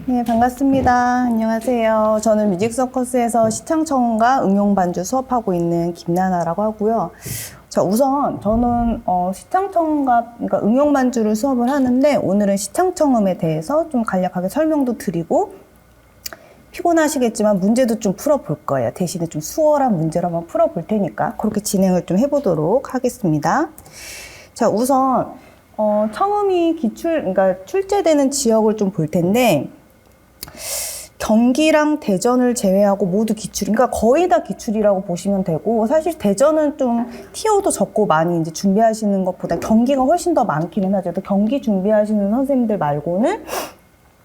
네, 반갑습니다. 안녕하세요. 저는 뮤직서커스에서 시창청음과 응용반주 수업하고 있는 김나나라고 하고요. 자, 우선 저는 시창청음과 그러니까 응용반주를 수업을 하는데 오늘은 시창청음에 대해서 좀 간략하게 설명도 드리고 피곤하시겠지만 문제도 좀 풀어볼 거예요. 대신에 좀 수월한 문제로 한번 풀어볼 테니까 그렇게 진행을 좀 해보도록 하겠습니다. 자, 우선 청음이 그러니까 출제되는 지역을 좀 볼 텐데 경기랑 대전을 제외하고 모두 기출, 그러니까 거의 다 기출이라고 보시면 되고, 사실 대전은 좀 티오도 적고 많이 이제 준비하시는 것보다 경기가 훨씬 더 많기는 하죠. 또 경기 준비하시는 선생님들 말고는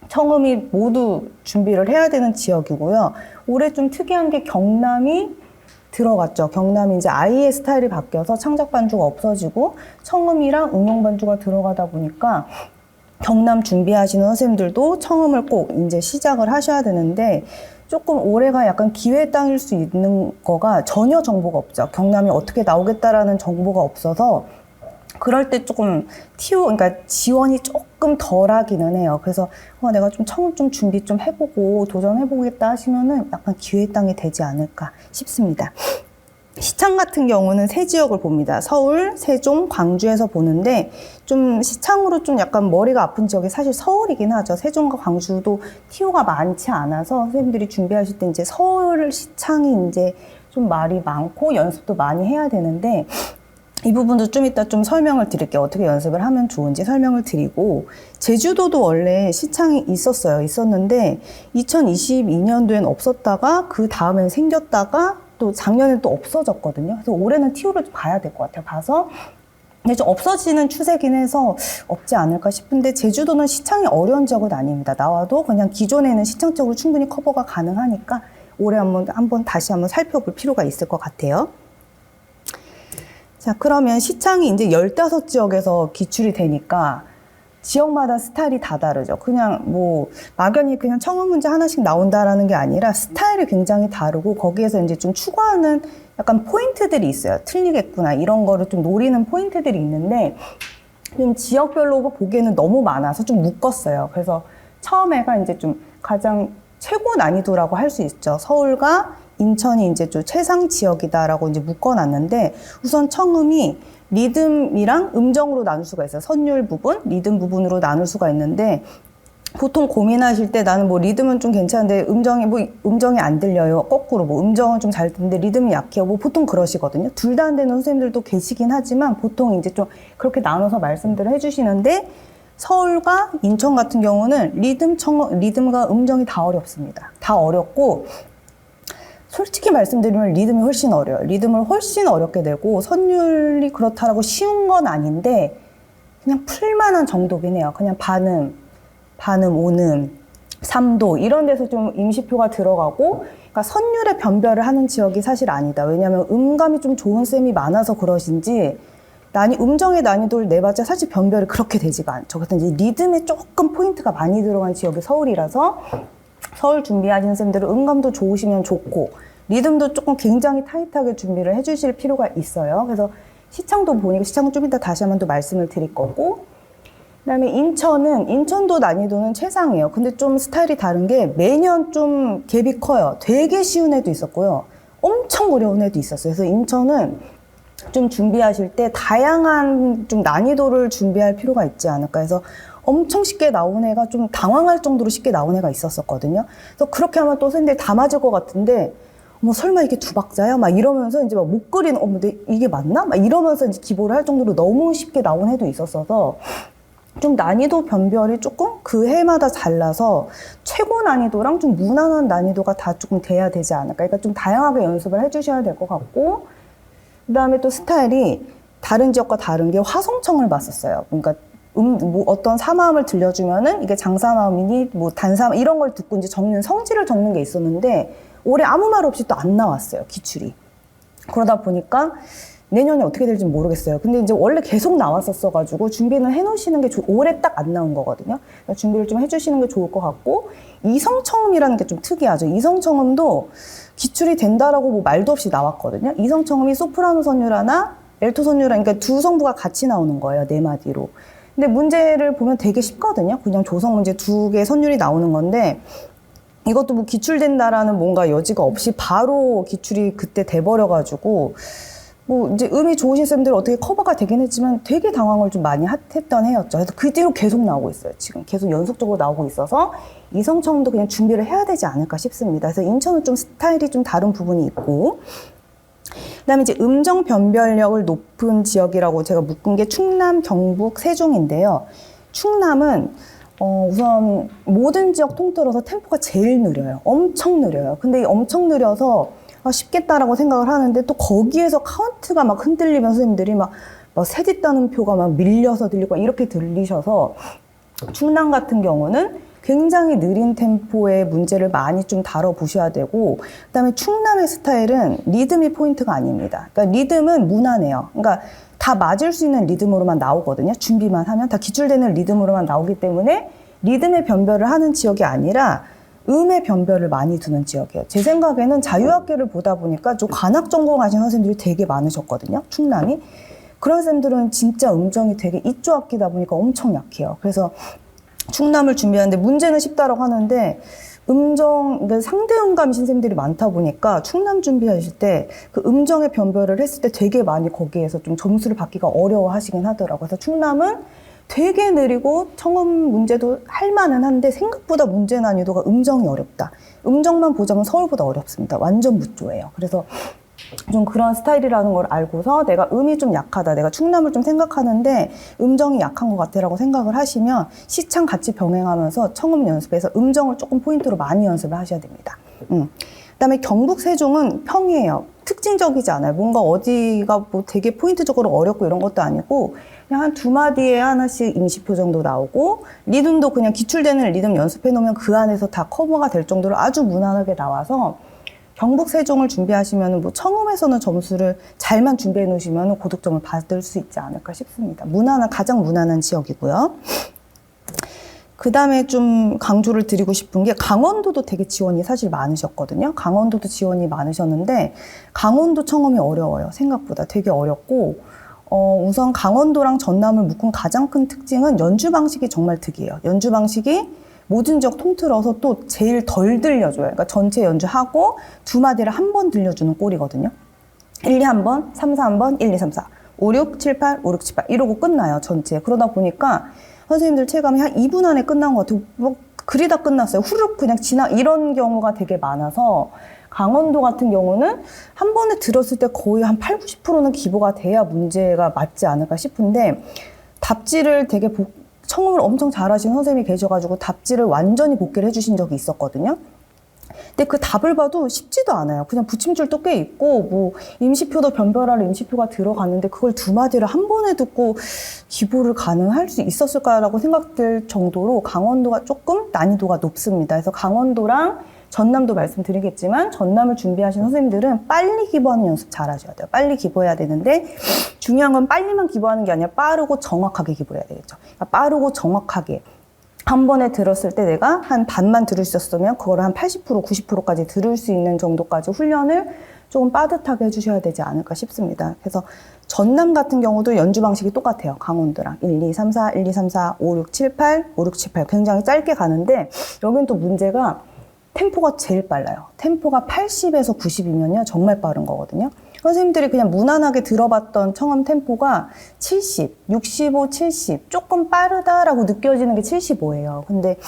청음이 모두 준비를 해야 되는 지역이고요. 올해 좀 특이한 게 경남이 들어갔죠. 경남이 이제 아이의 스타일이 바뀌어서 창작 반주가 없어지고 청음이랑 응용 반주가 들어가다 보니까 경남 준비하시는 선생님들도 청음을 꼭 이제 시작을 하셔야 되는데 조금 올해가 약간 기회 땅일 수 있는 거가 전혀 정보가 없죠. 경남이 어떻게 나오겠다라는 정보가 없어서 그럴 때 조금 그러니까 지원이 조금 덜하기는 해요. 그래서 내가 좀 청음 좀 준비 좀 해보고 도전해보겠다 하시면은 약간 기회 땅이 되지 않을까 싶습니다. 시창 같은 경우는 세 지역을 봅니다. 서울, 세종, 광주에서 보는데 좀 시창으로 좀 약간 머리가 아픈 지역이 사실 서울이긴 하죠. 세종과 광주도 티오가 많지 않아서 선생님들이 준비하실 때 이제 서울 시창이 이제 좀 말이 많고 연습도 많이 해야 되는데 이 부분도 좀 이따 좀 설명을 드릴게요. 어떻게 연습을 하면 좋은지 설명을 드리고 제주도도 원래 시창이 있었는데 2022년도엔 없었다가 그 다음엔 생겼다가 또 작년에 또 없어졌거든요. 그래서 올해는 티오를 좀 봐야 될 것 같아요. 봐서 근데 좀 없어지는 추세긴 해서 없지 않을까 싶은데 제주도는 시창이 어려운 지역은 아닙니다. 나와도 그냥 기존에는 시창적으로 충분히 커버가 가능하니까 올해 다시 한번 살펴볼 필요가 있을 것 같아요. 자, 그러면 시창이 이제 15지역에서 기출이 되니까 지역마다 스타일이 다 다르죠. 그냥 막연히 그냥 청음 문제 하나씩 나온다라는 게 아니라 스타일이 굉장히 다르고 거기에서 이제 좀 추구하는 약간 포인트들이 있어요. 틀리겠구나. 이런 거를 좀 노리는 포인트들이 있는데 좀 지역별로 보기에는 너무 많아서 좀 묶었어요. 그래서 처음에가 이제 좀 가장 최고 난이도라고 할 수 있죠. 서울과 인천이 이제 좀 최상 지역이다라고 이제 묶어놨는데 우선 청음이 리듬이랑 음정으로 나눌 수가 있어요. 선율 부분, 리듬 부분으로 나눌 수가 있는데 보통 고민하실 때 나는 리듬은 좀 괜찮은데 음정이 안 들려요. 거꾸로 음정은 좀 잘 듣는데 리듬이 약해요. 보통 그러시거든요. 둘 다 안 되는 선생님들도 계시긴 하지만 보통 이제 좀 그렇게 나눠서 말씀들을 해주시는데 서울과 인천 같은 경우는 리듬과 음정이 다 어렵습니다. 다 어렵고 솔직히 말씀드리면 리듬이 훨씬 어려워요. 리듬을 훨씬 어렵게 되고 선율이 그렇다라고 쉬운 건 아닌데 그냥 풀만한 정도긴 해요. 그냥 반음, 오음, 삼도 이런 데서 좀 임시표가 들어가고 그러니까 선율의 변별을 하는 지역이 사실 아니다. 왜냐하면 음감이 좀 좋은 쌤이 많아서 그러신지 음정의 난이도를 내봤자 사실 변별이 그렇게 되지가 않죠. 그래서 이제 리듬에 조금 포인트가 많이 들어간 지역이 서울이라서 서울 준비하시는 쌤들은 음감도 좋으시면 좋고 리듬도 조금 굉장히 타이트하게 준비를 해주실 필요가 있어요. 그래서 시창도 보니까 시창은 좀 이따 다시 한번 또 말씀을 드릴 거고 그다음에 인천도 난이도는 최상이에요. 근데 좀 스타일이 다른 게 매년 좀 갭이 커요. 되게 쉬운 애도 있었고요. 엄청 어려운 애도 있었어요. 그래서 인천은 좀 준비하실 때 다양한 좀 난이도를 준비할 필요가 있지 않을까 해서 엄청 쉽게 나온 애가 좀 당황할 정도로 쉽게 나온 애가 있었거든요. 그래서 그렇게 하면 또 선생님들 다 맞을 것 같은데, 설마 이게 2박자야? 막 이러면서 이제 못 그리는, 근데 이게 맞나? 막 이러면서 이제 기보를 할 정도로 너무 쉽게 나온 애도 있었어서, 좀 난이도 변별이 조금 그 해마다 달라서 최고 난이도랑 좀 무난한 난이도가 다 조금 돼야 되지 않을까. 그러니까 좀 다양하게 연습을 해주셔야 될 것 같고, 그 다음에 또 스타일이 다른 지역과 다른 게 화성청을 봤었어요. 그러니까 어떤 사마음을 들려주면은 이게 장사마음이니 단사마음 이런 걸 듣고 이제 성질을 적는 게 있었는데 올해 아무 말 없이 또 안 나왔어요. 기출이. 그러다 보니까 내년에 어떻게 될지 모르겠어요. 근데 이제 원래 계속 나왔었어가지고 준비는 해놓으시는 게 올해 딱 안 나온 거거든요. 그러니까 준비를 좀 해주시는 게 좋을 것 같고 이성청음이라는 게 좀 특이하죠. 이성청음도 기출이 된다라고 말도 없이 나왔거든요. 이성청음이 소프라노 선율 하나, 엘토 선율 하나, 그러니까 두 성부가 같이 나오는 거예요. 네 마디로. 근데 문제를 보면 되게 쉽거든요. 그냥 조성 문제 2개 선율이 나오는 건데 이것도 뭐 기출된다라는 뭔가 여지가 없이 바로 기출이 그때 돼버려가지고 뭐 이제 음이 좋으신 쌤들 어떻게 커버가 되긴 했지만 되게 당황을 좀 많이 했던 해였죠. 그래서 그 뒤로 계속 나오고 있어요. 지금 계속 연속적으로 나오고 있어서 이성청도 그냥 준비를 해야 되지 않을까 싶습니다. 그래서 인천은 좀 스타일이 좀 다른 부분이 있고 그다음에 이제 음정 변별력을 높은 지역이라고 제가 묶은 게 충남, 경북, 세종인데요. 충남은 우선 모든 지역 통틀어서 템포가 제일 느려요. 엄청 느려요. 근데 엄청 느려서 쉽겠다라고 생각을 하는데 또 거기에서 카운트가 막 흔들리면서 선생님들이 막 세디 따는표가 막 밀려서 들리고 이렇게 들리셔서 충남 같은 경우는 굉장히 느린 템포의 문제를 많이 좀 다뤄보셔야 되고 그다음에 충남의 스타일은 리듬이 포인트가 아닙니다. 그러니까 리듬은 무난해요. 그러니까 다 맞을 수 있는 리듬으로만 나오거든요. 준비만 하면 다 기출되는 리듬으로만 나오기 때문에 리듬의 변별을 하는 지역이 아니라 음의 변별을 많이 두는 지역이에요. 제 생각에는 자유학계를 보다 보니까 좀 관악 전공하신 선생님들이 되게 많으셨거든요. 충남이. 그런 선생님들은 진짜 음정이 되게 이쪽 학기다 보니까 엄청 약해요. 그래서 충남을 준비하는데 문제는 쉽다라고 하는데 그러니까 상대 음감이신 선생님들이 많다 보니까 충남 준비하실 때 그 음정의 변별을 했을 때 되게 많이 거기에서 좀 점수를 받기가 어려워하시긴 하더라고요. 그래서 충남은 되게 느리고 청음 문제도 할 만은 한데 생각보다 문제 난이도가 음정이 어렵다. 음정만 보자면 서울보다 어렵습니다. 완전 무조예요. 그래서 좀 그런 스타일이라는 걸 알고서 내가 음이 좀 약하다. 내가 충남을 좀 생각하는데 음정이 약한 것 같아라고 생각을 하시면 시창 같이 병행하면서 청음 연습에서 음정을 조금 포인트로 많이 연습을 하셔야 됩니다. 그다음에 경북 세종은 평이에요. 특징적이지 않아요. 뭔가 어디가 뭐 되게 포인트적으로 어렵고 이런 것도 아니고 그냥 한 2마디에 하나씩 임시표 정도 나오고 리듬도 그냥 기출되는 리듬 연습해 놓으면 그 안에서 다 커버가 될 정도로 아주 무난하게 나와서 경북 세종을 준비하시면 뭐 청음에서는 점수를 잘만 준비해 놓으시면 고득점을 받을 수 있지 않을까 싶습니다. 가장 무난한 지역이고요. 그 다음에 좀 강조를 드리고 싶은 게 강원도도 되게 지원이 사실 많으셨거든요. 강원도도 지원이 많으셨는데 강원도 청음이 어려워요. 생각보다 되게 어렵고 우선 강원도랑 전남을 묶은 가장 큰 특징은 연주 방식이 정말 특이해요. 연주 방식이 모든 지역 통틀어서 또 제일 덜 들려줘요. 그러니까 전체 연주하고 2마디를 한 번 들려주는 꼴이거든요. 1, 2 한 번, 3, 4 한 번, 1, 2, 3, 4, 5, 6, 7, 8, 5, 6, 7, 8 이러고 끝나요. 전체. 그러다 보니까 선생님들 체감이 한 2분 안에 끝난 것 같아요. 뭐 그리다 끝났어요. 후룩 그냥 이런 경우가 되게 많아서 강원도 같은 경우는 한 번에 들었을 때 거의 한 8, 90%는 기보가 돼야 문제가 맞지 않을까 싶은데 답지를 되게 청음을 엄청 잘하시는 선생님이 계셔가지고 답지를 완전히 복기를 해주신 적이 있었거든요. 근데 그 답을 봐도 쉽지도 않아요. 그냥 붙임줄도 꽤 있고 뭐 임시표도 변별할 임시표가 들어갔는데 그걸 2마디를 한 번에 듣고 기보를 가능할 수 있었을까라고 생각될 정도로 강원도가 조금 난이도가 높습니다. 그래서 강원도랑 전남도 말씀드리겠지만 전남을 준비하신 선생님들은 빨리 기보하는 연습 잘 하셔야 돼요. 빨리 기보해야 되는데 중요한 건 빨리만 기보하는 게 아니라 빠르고 정확하게 기보해야 되겠죠. 그러니까 빠르고 정확하게 한 번에 들었을 때 내가 한 반만 들을 수 있었으면 그거를 한 80%, 90%까지 들을 수 있는 정도까지 훈련을 조금 빠듯하게 해주셔야 되지 않을까 싶습니다. 그래서 전남 같은 경우도 연주 방식이 똑같아요. 강원도랑 1, 2, 3, 4, 1, 2, 3, 4, 5, 6, 7, 8, 5, 6, 7, 8 굉장히 짧게 가는데 여기는 또 문제가 템포가 제일 빨라요. 템포가 80에서 90이면요 정말 빠른 거거든요. 선생님들이 그냥 무난하게 들어봤던 청음 템포가 70, 65, 70 조금 빠르다라고 느껴지는 게 75예요. 근데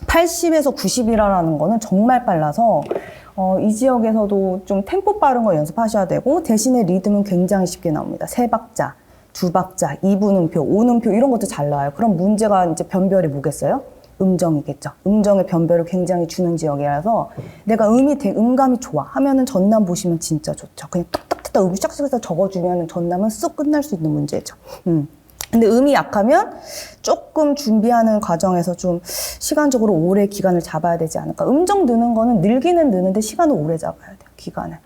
80에서 90이라는 거는 정말 빨라서 이 지역에서도 좀 템포 빠른 거 연습하셔야 되고 대신에 리듬은 굉장히 쉽게 나옵니다. 3박자, 2박자, 2분음표, 5음표 이런 것도 잘 나와요. 그럼 문제가 이제 변별이 뭐겠어요? 음정이겠죠. 음정의 변별을 굉장히 주는 지역이라서 내가 음감이 좋아 하면은 전남 보시면 진짜 좋죠. 그냥 뚝딱뚝딱 음 쫙쫙 적어주면 전남은 쑥 끝날 수 있는 문제죠. 근데 음이 약하면 조금 준비하는 과정에서 좀 시간적으로 오래 기간을 잡아야 되지 않을까. 음정 느는 거는 늘기는 느는데 시간을 오래 잡아야 돼요. 기간을.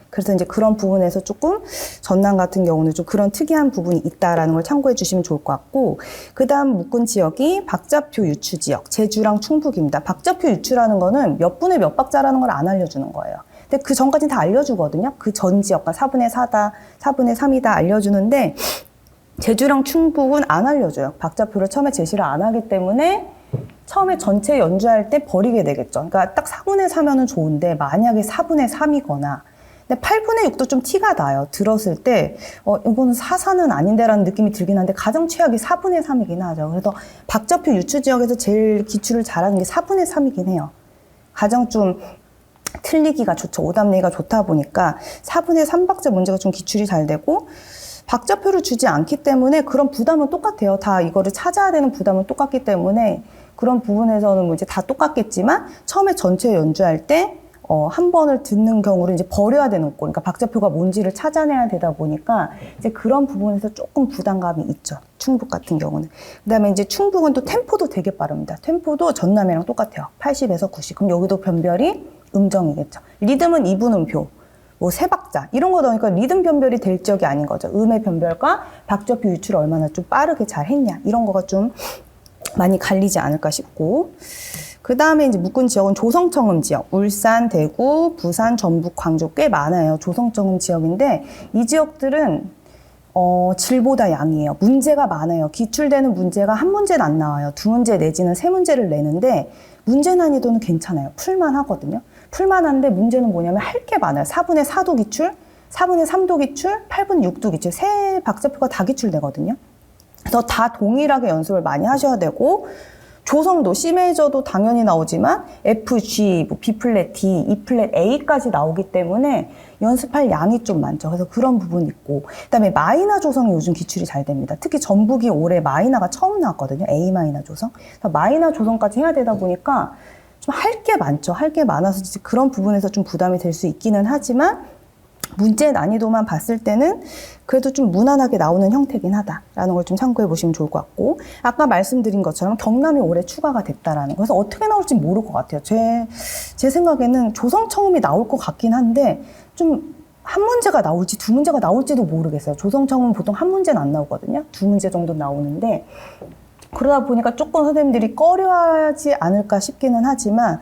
그래서 이제 그런 부분에서 조금 전남 같은 경우는 좀 그런 특이한 부분이 있다라는 걸 참고해 주시면 좋을 것 같고 그 다음 묶은 지역이 박자표 유추 지역, 제주랑 충북입니다. 박자표 유추라는 거는 몇 분의 몇 박자라는 걸 안 알려주는 거예요. 근데 그 전까지는 다 알려주거든요. 그 전 지역과 4분의 4다, 4분의 3이다 알려주는데 제주랑 충북은 안 알려줘요. 박자표를 처음에 제시를 안 하기 때문에 처음에 전체 연주할 때 버리게 되겠죠. 그러니까 딱 4분의 4면은 좋은데 만약에 4분의 3이거나 근데 8분의 6도 좀 티가 나요. 들었을 때 이거는 4사는 아닌데라는 느낌이 들긴 한데 가장 최악이 4분의 3이긴 하죠. 그래서 박자표 유추 지역에서 제일 기출을 잘하는 게 4분의 3이긴 해요. 가장 좀 틀리기가 좋죠. 오답 내기가 좋다 보니까 4분의 3박자 문제가 좀 기출이 잘 되고 박자표를 주지 않기 때문에 그런 부담은 똑같아요. 다 이거를 찾아야 되는 부담은 똑같기 때문에 그런 부분에서는 뭐 이제 다 똑같겠지만 처음에 전체 연주할 때 한 번을 듣는 경우를 이제 버려야 되는 꼴, 그러니까 박자표가 뭔지를 찾아내야 되다 보니까 이제 그런 부분에서 조금 부담감이 있죠. 충북 같은 경우는. 그다음에 이제 충북은 또 템포도 되게 빠릅니다. 템포도 전남이랑 똑같아요. 80에서 90. 그럼 여기도 변별이 음정이겠죠. 리듬은 이분음표, 뭐 세 박자 이런 거 넣으니까 리듬 변별이 될 적이 아닌 거죠. 음의 변별과 박자표 유출을 얼마나 좀 빠르게 잘 했냐 이런 거가 좀 많이 갈리지 않을까 싶고. 그 다음에 이제 묶은 지역은 조성청음 지역, 울산, 대구, 부산, 전북, 광주 꽤 많아요. 조성청음 지역인데 이 지역들은 질보다 양이에요. 문제가 많아요. 기출되는 문제가 한 문제는 안 나와요. 두 문제 내지는 세 문제를 내는데 문제 난이도는 괜찮아요. 풀만 하거든요. 풀만 한데 문제는 뭐냐면 할 게 많아요. 4분의 4도 기출, 4분의 3도 기출, 8분의 6도 기출. 세 박자표가 다 기출되거든요. 그래서 다 동일하게 연습을 많이 하셔야 되고 조성도 C 메이저도 당연히 나오지만 F, G, 뭐 B 플랫, D, E 플랫, A까지 나오기 때문에 연습할 양이 좀 많죠. 그래서 그런 부분이 있고 그다음에 마이너 조성이 요즘 기출이 잘 됩니다. 특히 전북이 올해 마이너가 처음 나왔거든요. A 마이너 조성. 그래서 마이너 조성까지 해야 되다 보니까 좀 할 게 많죠. 할 게 많아서 그런 부분에서 좀 부담이 될 수 있기는 하지만 문제 난이도만 봤을 때는 그래도 좀 무난하게 나오는 형태긴 하다라는 걸 좀 참고해 보시면 좋을 것 같고 아까 말씀드린 것처럼 경남이 올해 추가가 됐다라는 거. 그래서 어떻게 나올지 모를 것 같아요. 제 생각에는 조성청음이 나올 것 같긴 한데 좀 한 문제가 나올지 두 문제가 나올지도 모르겠어요. 조성청음은 보통 한 문제는 안 나오거든요. 두 문제 정도 나오는데 그러다 보니까 조금 선생님들이 꺼려하지 않을까 싶기는 하지만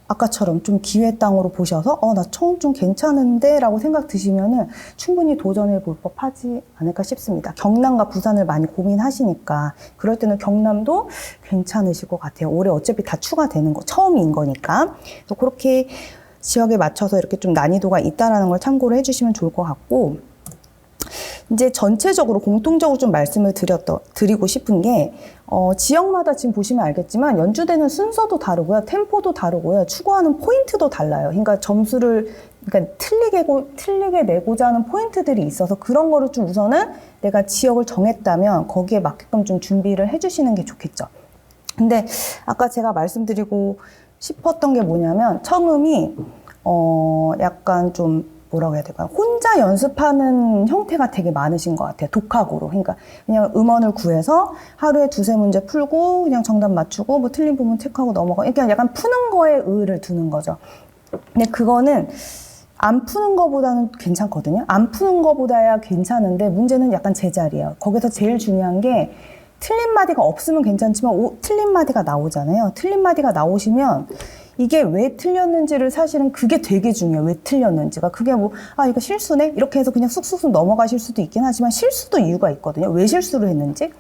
아까처럼 좀 기회 땅으로 보셔서 나 청음 좀 괜찮은데 라고 생각 드시면은 충분히 도전해 볼 법하지 않을까 싶습니다. 경남과 부산을 많이 고민하시니까 그럴 때는 경남도 괜찮으실 것 같아요. 올해 어차피 다 추가되는 거 처음인 거니까. 그래서 그렇게 지역에 맞춰서 이렇게 좀 난이도가 있다라는 걸 참고를 해주시면 좋을 것 같고 이제 전체적으로 공통적으로 좀 말씀을 드리고 싶은 게 지역마다 지금 보시면 알겠지만 연주되는 순서도 다르고요. 템포도 다르고요. 추구하는 포인트도 달라요. 그러니까 점수를 틀리게 내고자 하는 포인트들이 있어서 그런 거를 좀 우선은 내가 지역을 정했다면 거기에 맞게끔 좀 준비를 해주시는 게 좋겠죠. 근데 아까 제가 말씀드리고 싶었던 게 뭐냐면 청음이 약간 좀 뭐라고 해야 될까요? 혼자 연습하는 형태가 되게 많으신 것 같아요. 독학으로. 그러니까 그냥 음원을 구해서 하루에 두세 문제 풀고 그냥 정답 맞추고 뭐 틀린 부분 체크하고 넘어가. 그러니까 약간 푸는 거에 의의를 두는 거죠. 근데 그거는 안 푸는 거보다는 괜찮거든요. 안 푸는 거보다야 괜찮은데 문제는 약간 제자리예요. 거기서 제일 중요한 게 틀린 마디가 없으면 괜찮지만 틀린 마디가 나오잖아요. 틀린 마디가 나오시면 이게 왜 틀렸는지를 사실은 그게 되게 중요해요. 왜 틀렸는지가. 그게 뭐, 이거 실수네? 이렇게 해서 그냥 쑥쑥 넘어가실 수도 있긴 하지만 실수도 이유가 있거든요. 왜 실수를 했는지.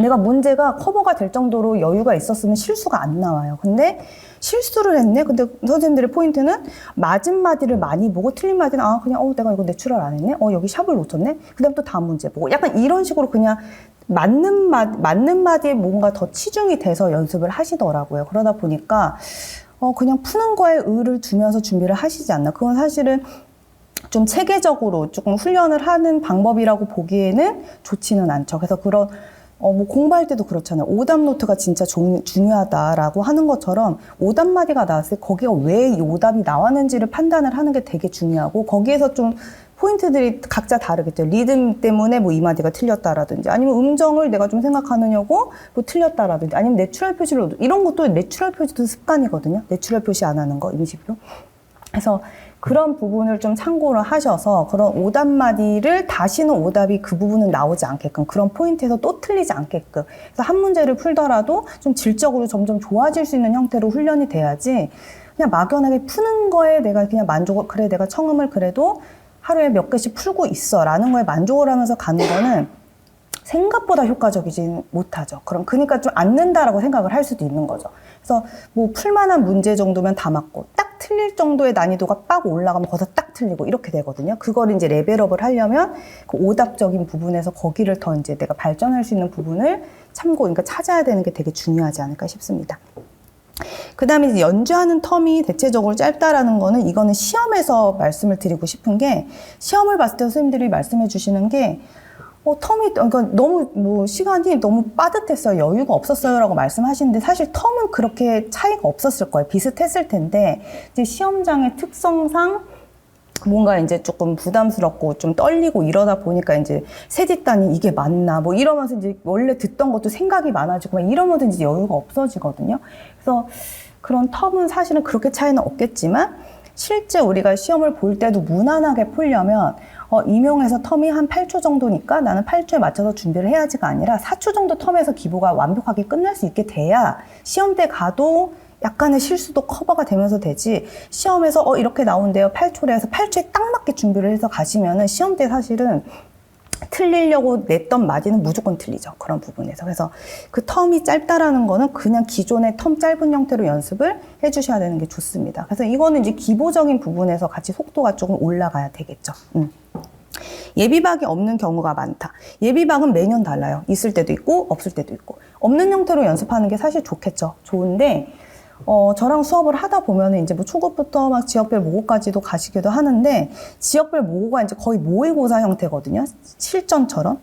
내가 문제가 커버가 될 정도로 여유가 있었으면 실수가 안 나와요. 근데 실수를 했네? 근데 선생님들의 포인트는 맞은 마디를 많이 보고 틀린 마디는 그냥 내가 이거 내추럴 안 했네? 여기 샵을 놓쳤네? 그 다음 또 다음 문제 보고 약간 이런 식으로 그냥 맞는 마디에 뭔가 더 치중이 돼서 연습을 하시더라고요. 그러다 보니까 그냥 푸는 거에 의의를 두면서 준비를 하시지 않나. 그건 사실은 좀 체계적으로 조금 훈련을 하는 방법이라고 보기에는 좋지는 않죠. 그래서 그런 뭐 공부할 때도 그렇잖아요. 오답 노트가 진짜 중요하다라고 하는 것처럼 오답 마디가 나왔을 때 거기가 왜 이 오답이 나왔는지를 판단을 하는 게 되게 중요하고 거기에서 좀 포인트들이 각자 다르겠죠. 리듬 때문에 뭐 이 마디가 틀렸다라든지 아니면 음정을 내가 좀 생각하느냐고 뭐 틀렸다라든지 아니면 내추럴 표시를 이런 것도 내추럴 표시도 습관이거든요. 내추럴 표시 안 하는 거 임시표. 그래서 그런 부분을 좀 참고를 하셔서 그런 오답 마디를 다시는 오답이 그 부분은 나오지 않게끔 그런 포인트에서 또 틀리지 않게끔 그래서 한 문제를 풀더라도 좀 질적으로 점점 좋아질 수 있는 형태로 훈련이 돼야지 그냥 막연하게 푸는 거에 내가 그냥 그래 내가 청음을 그래도 하루에 몇 개씩 풀고 있어 라는 거에 만족을 하면서 가는 거는 생각보다 효과적이지 못하죠. 그러니까 좀 앉는다라고 생각을 할 수도 있는 거죠. 그래서 뭐 풀만한 문제 정도면 다 맞고 딱 틀릴 정도의 난이도가 빡 올라가면 거기서 딱 틀리고 이렇게 되거든요. 그걸 이제 레벨업을 하려면 그 오답적인 부분에서 거기를 더 이제 내가 발전할 수 있는 부분을 그러니까 찾아야 되는 게 되게 중요하지 않을까 싶습니다. 그 다음에 이제 연주하는 텀이 대체적으로 짧다라는 거는 이거는 시험에서 말씀을 드리고 싶은 게 시험을 봤을 때 선생님들이 말씀해 주시는 게 그러니까 너무 시간이 너무 빠듯했어요. 여유가 없었어요. 라고 말씀하시는데 사실 텀은 그렇게 차이가 없었을 거예요. 비슷했을 텐데 이제 시험장의 특성상 뭔가 이제 조금 부담스럽고 좀 떨리고 이러다 보니까 이제 새 뒷단이 이게 맞나 뭐 이러면서 이제 원래 듣던 것도 생각이 많아지고 막 이러면서 이제 여유가 없어지거든요. 그래서 그런 텀은 사실은 그렇게 차이는 없겠지만 실제 우리가 시험을 볼 때도 무난하게 풀려면 임용에서 텀이 한 8초 정도니까 나는 8초에 맞춰서 준비를 해야지가 아니라 4초 정도 텀에서 기보가 완벽하게 끝날 수 있게 돼야 시험 때 가도 약간의 실수도 커버가 되면서 되지 시험에서 이렇게 나온대요 8초래 해서 8초에 딱 맞게 준비를 해서 가시면은 시험 때 사실은 틀리려고 냈던 마디는 무조건 틀리죠. 그런 부분에서. 그래서 그 텀이 짧다라는 거는 그냥 기존의 텀 짧은 형태로 연습을 해주셔야 되는 게 좋습니다. 그래서 이거는 이제 기보적인 부분에서 같이 속도가 조금 올라가야 되겠죠. 예비박이 없는 경우가 많다. 예비박은 매년 달라요. 있을 때도 있고 없을 때도 있고. 없는 형태로 연습하는 게 사실 좋겠죠. 좋은데 저랑 수업을 하다 보면은 이제 뭐 초급부터 막 지역별 모고까지도 가시기도 하는데 지역별 모고가 이제 거의 모의고사 형태거든요. 실전처럼.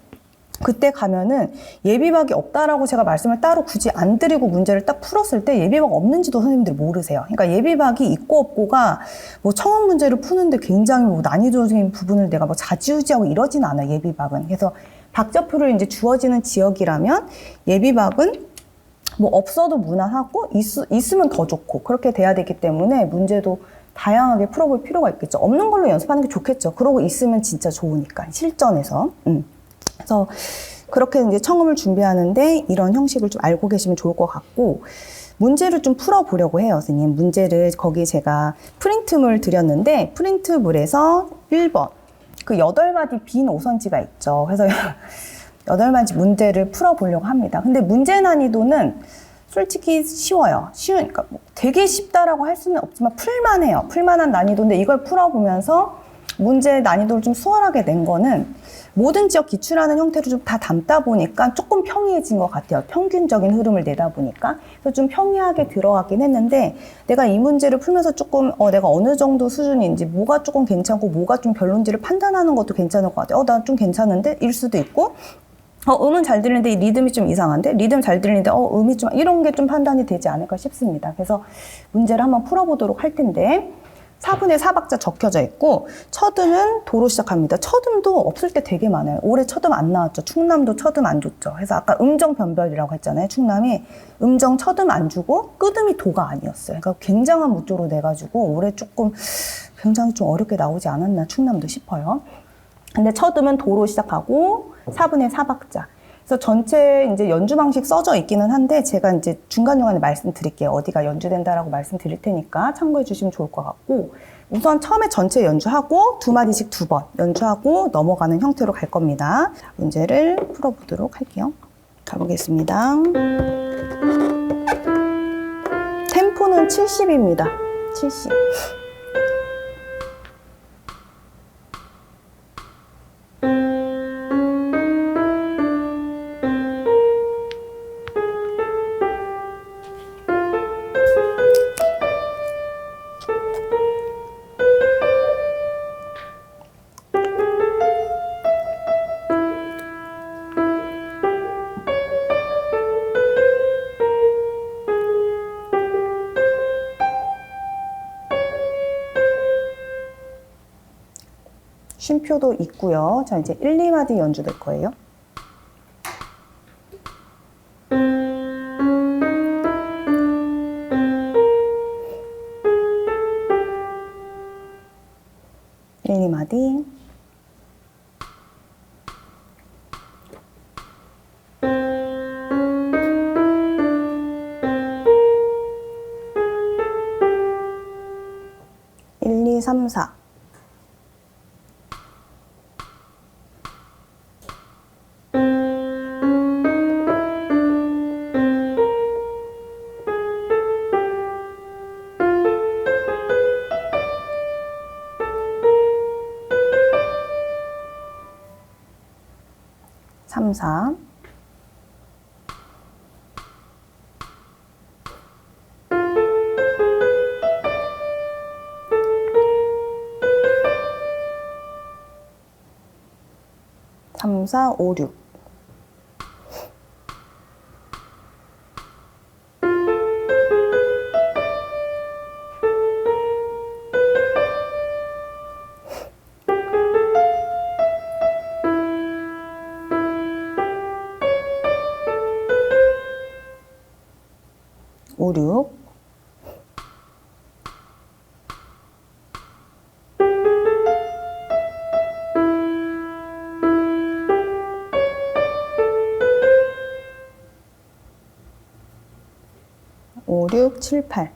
그때 가면은 예비박이 없다라고 제가 말씀을 따로 굳이 안 드리고 문제를 딱 풀었을 때 예비박 없는지도 선생님들이 모르세요. 그러니까 예비박이 있고 없고가 뭐 청원 문제를 푸는데 굉장히 뭐 난이도적인 부분을 내가 뭐 좌지우지하고 이러진 않아요. 예비박은. 그래서 박자표를 이제 주어지는 지역이라면 예비박은 뭐 없어도 무난하고 있으면 더 좋고 그렇게 돼야 되기 때문에 문제도 다양하게 풀어볼 필요가 있겠죠. 없는 걸로 연습하는 게 좋겠죠. 그러고 있으면 진짜 좋으니까 실전에서. 그래서 그렇게 이제 청음을 준비하는데 이런 형식을 좀 알고 계시면 좋을 것 같고 문제를 좀 풀어보려고 해요, 선생님. 문제를 거기 제가 프린트물 드렸는데 프린트물에서 1번 그 8마디 빈 5선지가 있죠. 그래서 8마디 문제를 풀어보려고 합니다. 근데 문제 난이도는 솔직히 쉬워요. 그러니까 뭐 되게 쉽다라고 할 수는 없지만 풀만해요. 풀만한 난이도인데 이걸 풀어보면서 문제 난이도를 좀 수월하게 낸 거는 모든 지역 기출하는 형태로 좀 다 담다 보니까 조금 평이해진 것 같아요. 평균적인 흐름을 내다 보니까. 그래서 좀 평이하게 들어가긴 했는데 내가 이 문제를 풀면서 조금 내가 어느 정도 수준인지 뭐가 조금 괜찮고 뭐가 좀 별론지를 판단하는 것도 괜찮을 것 같아요. 나 좀 괜찮은데? 일 수도 있고 음은 잘 들리는데 이 리듬이 좀 이상한데? 리듬 잘 들리는데 음이 좀 이런 게 좀 판단이 되지 않을까 싶습니다. 그래서 문제를 한번 풀어보도록 할 텐데 4분의 4박자 적혀져 있고 첫음은 도로 시작합니다. 첫음도 없을 때 되게 많아요. 올해 첫음 안 나왔죠. 충남도 첫음 안 줬죠. 그래서 아까 음정 변별이라고 했잖아요. 충남이 음정 첫음 안 주고 끝음이 도가 아니었어요. 그러니까 굉장한 무조로 내가지고 올해 조금 굉장히 좀 어렵게 나오지 않았나 충남도 싶어요. 근데 첫음은 도로 시작하고 4분의 4박자. 그래서 전체 이제 연주 방식 써져 있기는 한데 제가 이제 중간중간에 말씀드릴게요. 어디가 연주된다라고 말씀드릴 테니까 참고해 주시면 좋을 것 같고 우선 처음에 전체 연주하고 2마디씩 2번 연주하고 넘어가는 형태로 갈 겁니다. 자, 문제를 풀어보도록 할게요. 가보겠습니다. 템포는 70입니다. 70. 쉼표도 있고요. 자, 이제 1, 2마디 연주될 거예요. 일, 2마디. 일, 2, 3, 4. 3, 4. 삼, 4, 5, 6. 오, 6. 오, 6, 7, 8.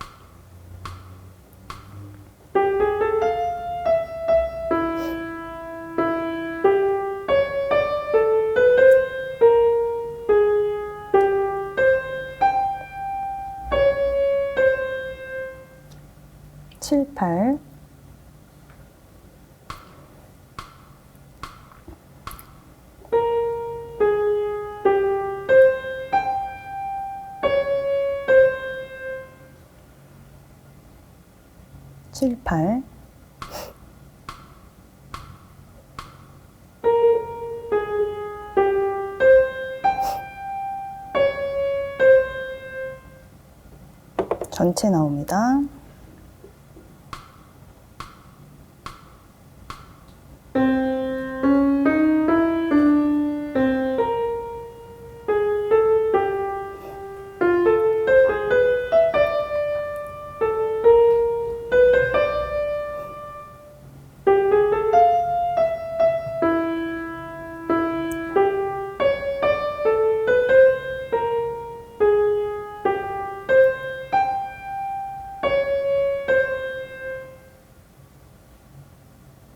칠, 8. 칠, 8. 전체 나옵니다.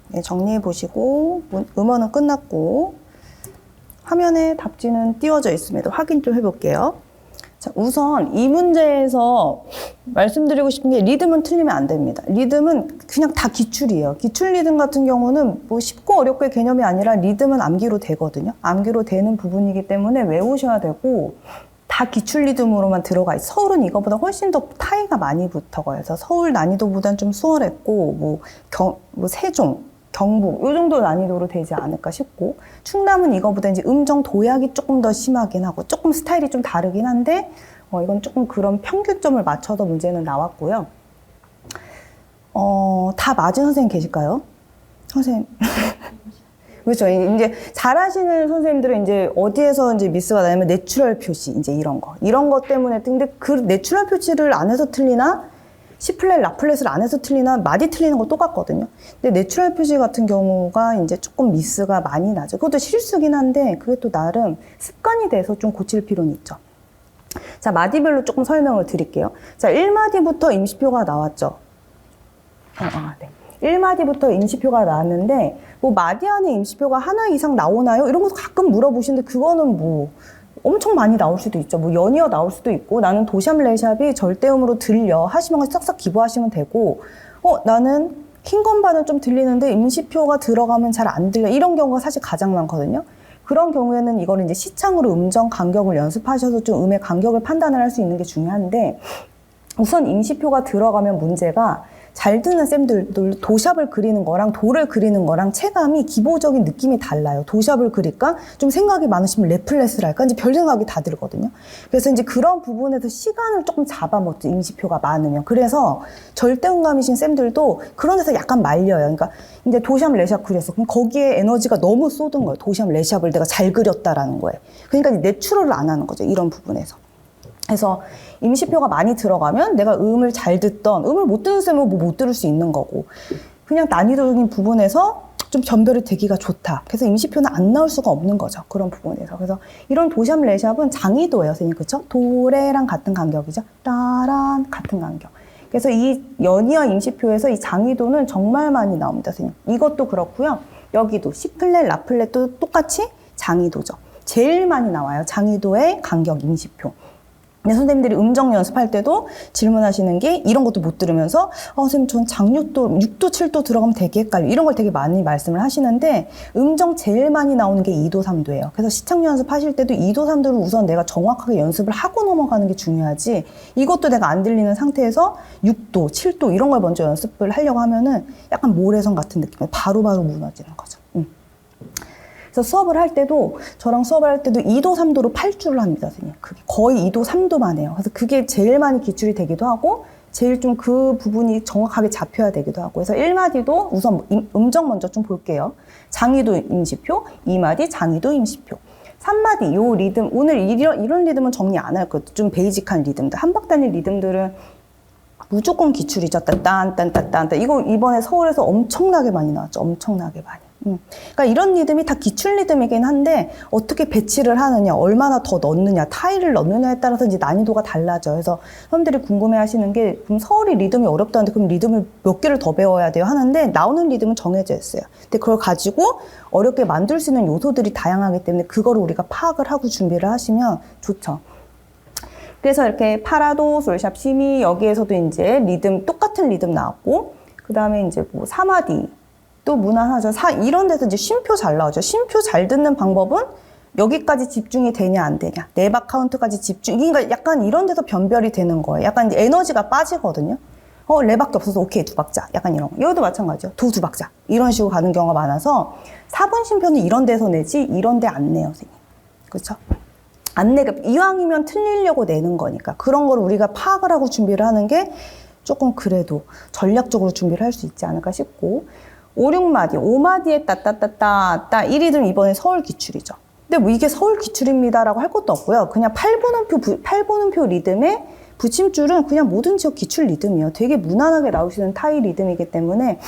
네, 정리해 보시고 음원은 끝났고 화면에 답지는 띄워져 있습니다. 확인 좀 해볼게요. 자, 우선 이 문제에서 말씀드리고 싶은 게 리듬은 틀리면 안 됩니다. 리듬은 그냥 다 기출이에요. 기출 리듬 같은 경우는 뭐 쉽고 어렵고의 개념이 아니라 리듬은 암기로 되거든요. 암기로 되는 부분이기 때문에 외우셔야 되고 다 기출 리듬으로만 들어가 있어요. 서울은 이거보다 훨씬 더 타이가 많이 붙어가요. 그래서 서울 난이도보다는 좀 수월했고 뭐 세종, 경북 이 정도 난이도로 되지 않을까 싶고 충남은 이거보다 이제 음정 도약이 조금 더 심하긴 하고 조금 스타일이 좀 다르긴 한데 이건 조금 그런 평균점을 맞춰서 문제는 나왔고요. 다 맞은 선생님 계실까요? 선생님. 그렇죠. 이제 잘하시는 선생님들은 이제 어디에서 이제 미스가 나냐면 내추럴 표시 이제 이런 것 때문에 근데 그 내추럴 표시를 안 해서 틀리나 C플랫, 라플랫을 안 해서 틀리나 마디 틀리는 거 똑같거든요. 근데 내추럴 표시 같은 경우가 이제 조금 미스가 많이 나죠. 그것도 실수긴 한데 그게 또 나름 습관이 돼서 좀 고칠 필요는 있죠. 자, 마디별로 조금 설명을 드릴게요. 자, 1마디부터 임시표가 나왔죠. 네. 1마디부터 임시표가 나왔는데 뭐 마디 안에 임시표가 하나 이상 나오나요? 이런 거 가끔 물어보시는데 그거는 뭐 엄청 많이 나올 수도 있죠. 뭐 연이어 나올 수도 있고 나는 도샵 레샵이 절대음으로 들려 하시면 싹싹 기부하시면 되고 나는 흰 건반은 좀 들리는데 임시표가 들어가면 잘 안 들려 이런 경우가 사실 가장 많거든요. 그런 경우에는 이거를 이제 시창으로 음정 간격을 연습하셔서 좀 음의 간격을 판단을 할 수 있는 게 중요한데 우선 임시표가 들어가면 문제가 잘 듣는 쌤들도 도샵을 그리는 거랑 도를 그리는 거랑 체감이 기본적인 느낌이 달라요. 도샵을 그릴까? 좀 생각이 많으시면 레플렛을 할까? 이제 별 생각이 다 들거든요. 그래서 이제 그런 부분에서 시간을 조금 잡아먹죠. 임시표가 많으면. 그래서 절대음감이신 쌤들도 그런 데서 약간 말려요. 그러니까 이제 도샵 레샵 그렸어. 그럼 거기에 에너지가 너무 쏟은 거예요. 도샵 레샵을 내가 잘 그렸다라는 거예요. 그러니까 내추럴을 안 하는 거죠. 이런 부분에서. 그래서 임시표가 많이 들어가면 내가 음을 잘 듣던 음을 못 듣는 쌤은 뭐 못 들을 수 있는 거고 그냥 난이도적인 부분에서 좀 변별이 되기가 좋다. 그래서 임시표는 안 나올 수가 없는 거죠. 그런 부분에서. 그래서 이런 도샵 레샵은 장의도예요, 선생님. 그쵸? 도레랑 같은 간격이죠. 라랑 같은 간격. 그래서 이 연이어 임시표에서 이 장의도는 정말 많이 나옵니다, 선생님. 이것도 그렇고요. 여기도 C플랫, 라플랫도 똑같이 장의도죠. 제일 많이 나와요. 장의도의 간격 임시표. 근데 선생님들이 음정 연습할 때도 질문하시는 게 이런 것도 못 들으면서 선생님 전 장육도 6도 7도 들어가면 되게 헷갈려 이런 걸 되게 많이 말씀을 하시는데 음정 제일 많이 나오는 게 2도 3도예요. 그래서 시창 연습하실 때도 2도 3도를 우선 내가 정확하게 연습을 하고 넘어가는 게 중요하지 이것도 내가 안 들리는 상태에서 6도 7도 이런 걸 먼저 연습을 하려고 하면은 약간 모래성 같은 느낌에 바로바로 무너지는 거죠. 그래서 수업을 할 때도 저랑 수업을 할 때도 2도 3도로 8주를 합니다, 선생님. 그게 거의 2도 3도만 해요. 그래서 그게 제일 많이 기출이 되기도 하고 제일 좀 그 부분이 정확하게 잡혀야 되기도 하고 그래서 1마디도 우선 음정 먼저 좀 볼게요. 장의도 임시표, 2마디 장의도 임시표. 3마디 요 리듬 오늘 이런 리듬은 정리 안 할 거예요. 좀 베이직한 리듬들. 한박단위 리듬들은 무조건 기출이죠. 딴딴딴딴딴 이거 이번에 서울에서 엄청나게 많이 나왔죠. 엄청나게 많이. 그러니까 이런 리듬이 다 기출 리듬이긴 한데 어떻게 배치를 하느냐, 얼마나 더 넣느냐, 타일을 넣느냐에 따라서 이제 난이도가 달라져요. 그래서 사람들이 궁금해하시는 게 그럼 서울이 리듬이 어렵다는데 그럼 리듬을 몇 개를 더 배워야 돼요? 하는데 나오는 리듬은 정해져 있어요. 근데 그걸 가지고 어렵게 만들 수 있는 요소들이 다양하기 때문에 그거를 우리가 파악을 하고 준비를 하시면 좋죠. 그래서 이렇게 파라도, 솔샵, 시미 여기에서도 이제 리듬 똑같은 리듬 나왔고 그 다음에 이제 뭐 3마디 또 무난하죠. 이런 데서 이제 쉼표 잘 나오죠. 쉼표 잘 듣는 방법은 여기까지 집중이 되냐 안 되냐. 네박 카운트까지 집중. 그러니까 약간 이런 데서 변별이 되는 거예요. 약간 이제 에너지가 빠지거든요. 네밖에 없어서 오케이 2박자. 약간 이런 거. 여기도 마찬가지죠. 2박자. 이런 식으로 가는 경우가 많아서 4분 쉼표는 이런 데서 내지 이런 데 안 내요, 선생님. 그렇죠? 안 내게 이왕이면 틀리려고 내는 거니까 그런 걸 우리가 파악을 하고 준비를 하는 게 조금 그래도 전략적으로 준비를 할 수 있지 않을까 싶고 5, 6마디, 5마디에 따따따따따 1위는 이번에 서울 기출이죠. 근데 뭐 이게 서울 기출입니다라고 할 것도 없고요. 그냥 8분음표 리듬의 붙임줄은 그냥 모든 지역 기출 리듬이에요. 되게 무난하게 나오시는 타이 리듬이기 때문에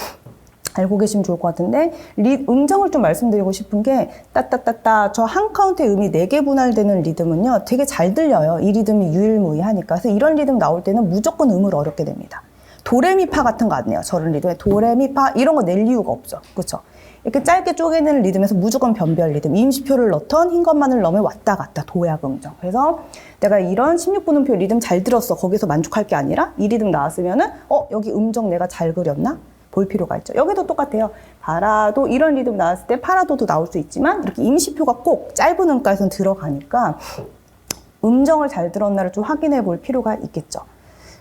알고 계시면 좋을 것 같은데 음정을 좀 말씀드리고 싶은 게 따따따따 저 한 카운트에 음이 4개 분할되는 리듬은요. 되게 잘 들려요. 이 리듬이 유일무이하니까. 그래서 이런 리듬 나올 때는 무조건 음을 어렵게 됩니다. 도레미파 같은 거 안 내요. 저런 리듬에 도레미파 이런 거 낼 이유가 없죠. 그렇죠? 이렇게 짧게 쪼개내는 리듬에서 무조건 변별 리듬. 임시표를 넣던 흰 것만을 넣으면 왔다 갔다 도약 음정. 그래서 내가 이런 16분음표 리듬 잘 들었어. 거기서 만족할 게 아니라 이 리듬 나왔으면은 여기 음정 내가 잘 그렸나? 볼 필요가 있죠. 여기도 똑같아요. 파라도 이런 리듬 나왔을 때 파라도도 나올 수 있지만 이렇게 임시표가 꼭 짧은 음가에선 들어가니까 음정을 잘 들었나를 좀 확인해 볼 필요가 있겠죠.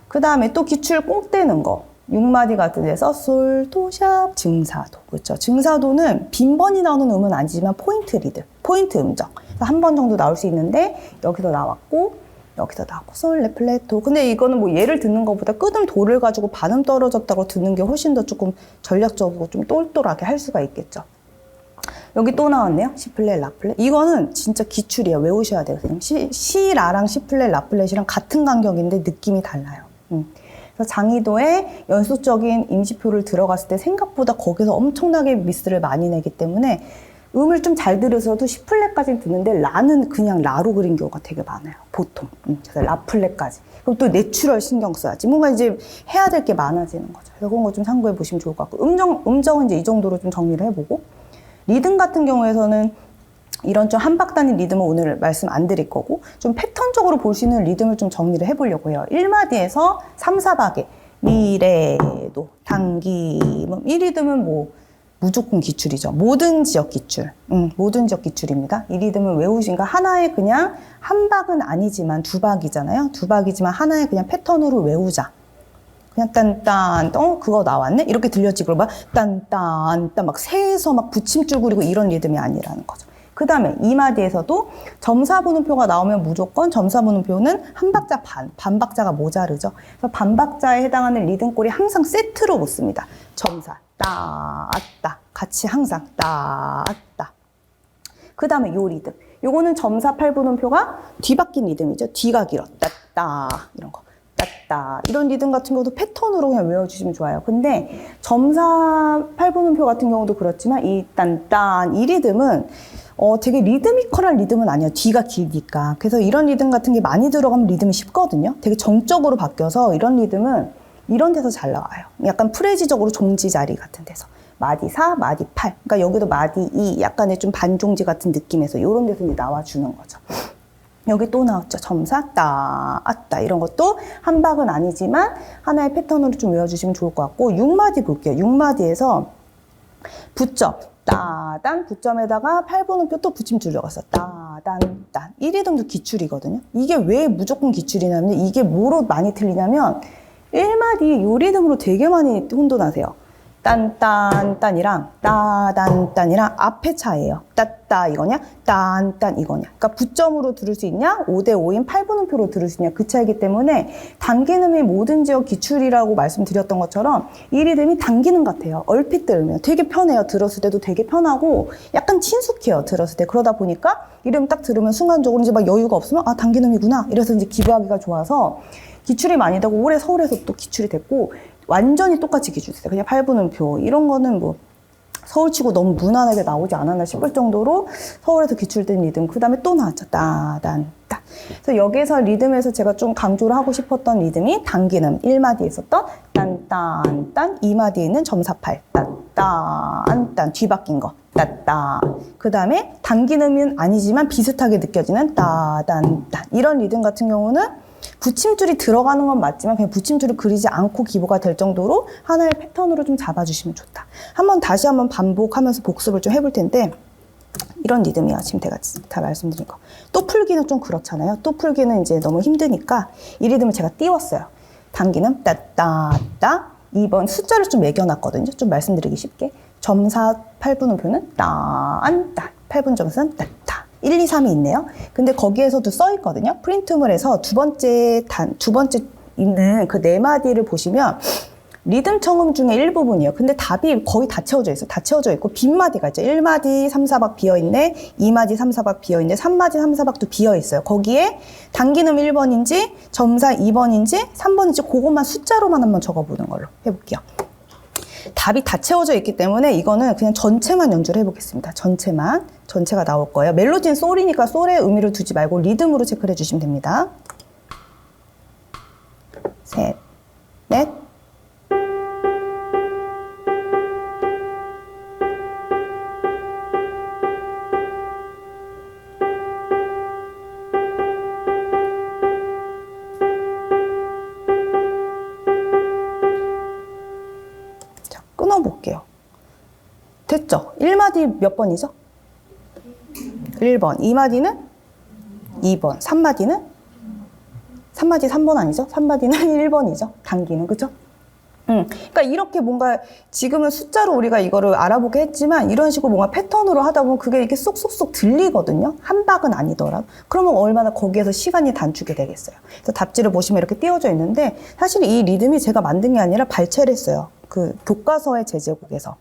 그 다음에 또 기출 꼭 떼는 거. 6마디 같은 데서 솔, 도, 샵, 증사도. 그렇죠. 증사도는 빈번히 나오는 음은 아니지만 포인트 리듬, 포인트 음정. 한 번 정도 나올 수 있는데 여기서 나왔고 여기서 나왔고 솔, 레, 플랫, 도. 근데 이거는 뭐 예를 듣는 것보다 끄듬 도를 가지고 반음 떨어졌다고 듣는 게 훨씬 더 조금 전략적으로 좀 똘똘하게 할 수가 있겠죠. 여기 또 나왔네요. 시플랫, 라플랫. 이거는 진짜 기출이에요. 외우셔야 돼요, 선생님. 시라랑 시플랫, 라플랫이랑 같은 간격인데 느낌이 달라요. 그래서 장의도에 연속적인 임시표를 들어갔을 때 생각보다 거기서 엄청나게 미스를 많이 내기 때문에 음을 좀 잘 들으셔도 시플랫까지 듣는데 라는 그냥 라로 그린 경우가 되게 많아요. 보통. 그래서 라플랫까지. 그럼 또 내추럴 신경 써야지. 뭔가 이제 해야 될 게 많아지는 거죠. 그래서 그런 거 좀 참고해 보시면 좋을 것 같고 음정은 이제 이 정도로 좀 정리를 해보고 리듬 같은 경우에서는 이런 좀 한박단위 리듬은 오늘 말씀 안 드릴 거고 좀 패턴적으로 볼 수 있는 리듬을 좀 정리를 해보려고 해요. 1마디에서 3, 4박에 미래도, 당김 이 리듬은 뭐 무조건 기출이죠. 모든 지역 기출. 모든 지역 기출입니다. 이 리듬을 외우신가 하나의 그냥 한 박은 아니지만 2박이잖아요. 2박이지만 하나의 그냥 패턴으로 외우자. 그냥 딴딴 그거 나왔네? 이렇게 들렸지. 그러면 딴딴 막 세서 막 붙임줄 그리고 이런 리듬이 아니라는 거죠. 그 다음에 2마디에서도 점사분음표가 나오면 무조건 점사분음표는 한 박자 반 박자가 모자르죠. 그래서 반 박자에 해당하는 리듬꼴이 항상 세트로 묻습니다. 점사, 따따 같이 항상 따따. 그 다음에 요 리듬. 요거는 점사 8분음표가 뒤바뀐 리듬이죠. 뒤가 길어. 따따 이런 거. 따따 이런 리듬 같은 경우도 패턴으로 그냥 외워주시면 좋아요. 근데 점사 8분음표 같은 경우도 그렇지만 이 딴딴 이 리듬은 되게 리드미컬한 리듬은 아니에요. 뒤가 길니까. 그래서 이런 리듬 같은 게 많이 들어가면 리듬이 쉽거든요. 되게 정적으로 바뀌어서 이런 리듬은 이런 데서 잘 나와요. 약간 프레지적으로 종지 자리 같은 데서. 마디 4, 마디 8. 그러니까 여기도 마디 2, 약간의 좀 반종지 같은 느낌에서 이런 데서 이제 나와주는 거죠. 여기 또 나왔죠. 점사, 따, 아따. 이런 것도 한 박은 아니지만 하나의 패턴으로 좀 외워주시면 좋을 것 같고, 6마디 볼게요. 6마디에서 붙점, 따, 단, 붙점에다가 8분음표 또 붙임줄 들어갔어. 따, 단, 딴. 이 리듬도 기출이거든요. 이게 왜 무조건 기출이냐면, 이게 뭐로 많이 틀리냐면, 1마디 요 리듬으로 되게 많이 혼돈하세요. 딴, 딴, 딴이랑 따, 단, 딴이랑 앞의 차이예요. 따 이거냐? 딴, 딴 이거냐? 그러니까 붙점으로 들을 수 있냐? 5대5인 8분음표로 들을 수 있냐? 그 차이기 때문에 단기음의 모든 지역 기출이라고 말씀드렸던 것처럼 이 리듬이 단기음 같아요. 얼핏 들으면 되게 편해요. 들었을 때도 되게 편하고 약간 친숙해요. 들었을 때. 그러다 보니까 이름 딱 들으면 순간적으로 이제 막 여유가 없으면 아, 단기음이구나. 이래서 이제 기부하기가 좋아서 기출이 많이 되고 올해 서울에서 또 기출이 됐고 완전히 똑같이 기출했어요. 그냥 8분음표 이런 거는 뭐 서울치고 너무 무난하게 나오지 않았나 싶을 정도로 서울에서 기출된 리듬. 그 다음에 또 나왔죠. 따, 단, 따. 그래서 여기서 리듬에서 제가 좀 강조를 하고 싶었던 리듬이 단기음 1마디에 있었던 딴, 딴, 딴 2마디에 있는 점사팔 따, 딴, 딴 뒤바뀐 거 따, 따. 그 다음에 단기음은 아니지만 비슷하게 느껴지는 따, 단, 딴 이런 리듬 같은 경우는 붙임줄이 들어가는 건 맞지만 그냥 붙임줄을 그리지 않고 기부가 될 정도로 하나의 패턴으로 좀 잡아주시면 좋다. 다시 한번 반복하면서 복습을 좀 해볼 텐데 이런 리듬이야. 지금 제가 다 말씀드린 거. 또 풀기는 좀 그렇잖아요. 또 풀기는 이제 너무 힘드니까 이 리듬을 제가 띄웠어요. 단기는 따따따 2번 숫자를 좀 매겨놨거든요. 좀 말씀드리기 쉽게. 점사 8분음표는 딴, 따 8분 점수는 따따 1, 2, 3이 있네요. 근데 거기에서도 써 있거든요. 프린트물 해서 두 번째 있는 그 네 마디를 보시면 리듬 청음 중에 일부분이에요. 근데 답이 거의 다 채워져 있어요. 다 채워져 있고 빈마디가 있죠. 1마디 3, 4박 비어있네. 2마디 3, 4박 비어있네. 3마디 3, 4박도 비어있어요. 거기에 단기음 1번인지 점사 2번인지 3번인지 그것만 숫자로만 한번 적어보는 걸로 해볼게요. 답이 다 채워져 있기 때문에 이거는 그냥 전체만 연주를 해보겠습니다. 전체가 나올 거예요. 멜로디는 솔이니까 솔에 의미를 두지 말고 리듬으로 체크를 해주시면 됩니다. 셋, 넷. 자, 끊어볼게요. 됐죠? 1마디 몇 번이죠? 1번. 2마디는 2번. 3마디는 3번 아니죠? 3마디는 1번이죠. 단기는. 그죠? 그러니까 이렇게 뭔가 지금은 숫자로 우리가 이거를 알아보게 했지만 이런 식으로 뭔가 패턴으로 하다 보면 그게 이렇게 쏙쏙쏙 들리거든요. 한 박은 아니더라도. 그러면 얼마나 거기에서 시간이 단축이 되겠어요. 그래서 답지를 보시면 이렇게 띄워져 있는데 사실 이 리듬이 제가 만든 게 아니라 발췌를 했어요. 그 교과서의 제제곡에서.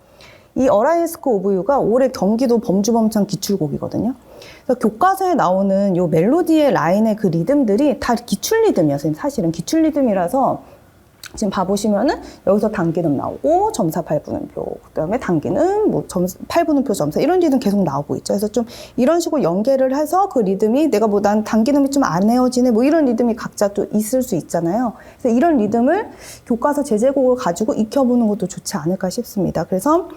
이 어라이스크 오브 유가 올해 경기도 범주범창 기출곡이거든요. 그래서 교과서에 나오는 요 멜로디의 라인의 그 리듬들이 다 기출 리듬이었어요. 사실은 기출 리듬이라서 지금 봐보시면은 여기서 단기음 나오고 점사 8분음표, 그다음에 단기는 뭐 8분음표 점사 이런 리듬 계속 나오고 있죠. 그래서 좀 이런 식으로 연계를 해서 그 리듬이 내가 뭐 난 단기음이 좀 안 헤어지네 뭐 이런 리듬이 각자 또 있을 수 있잖아요. 그래서 이런 리듬을 교과서 제제곡을 가지고 익혀보는 것도 좋지 않을까 싶습니다. 그래서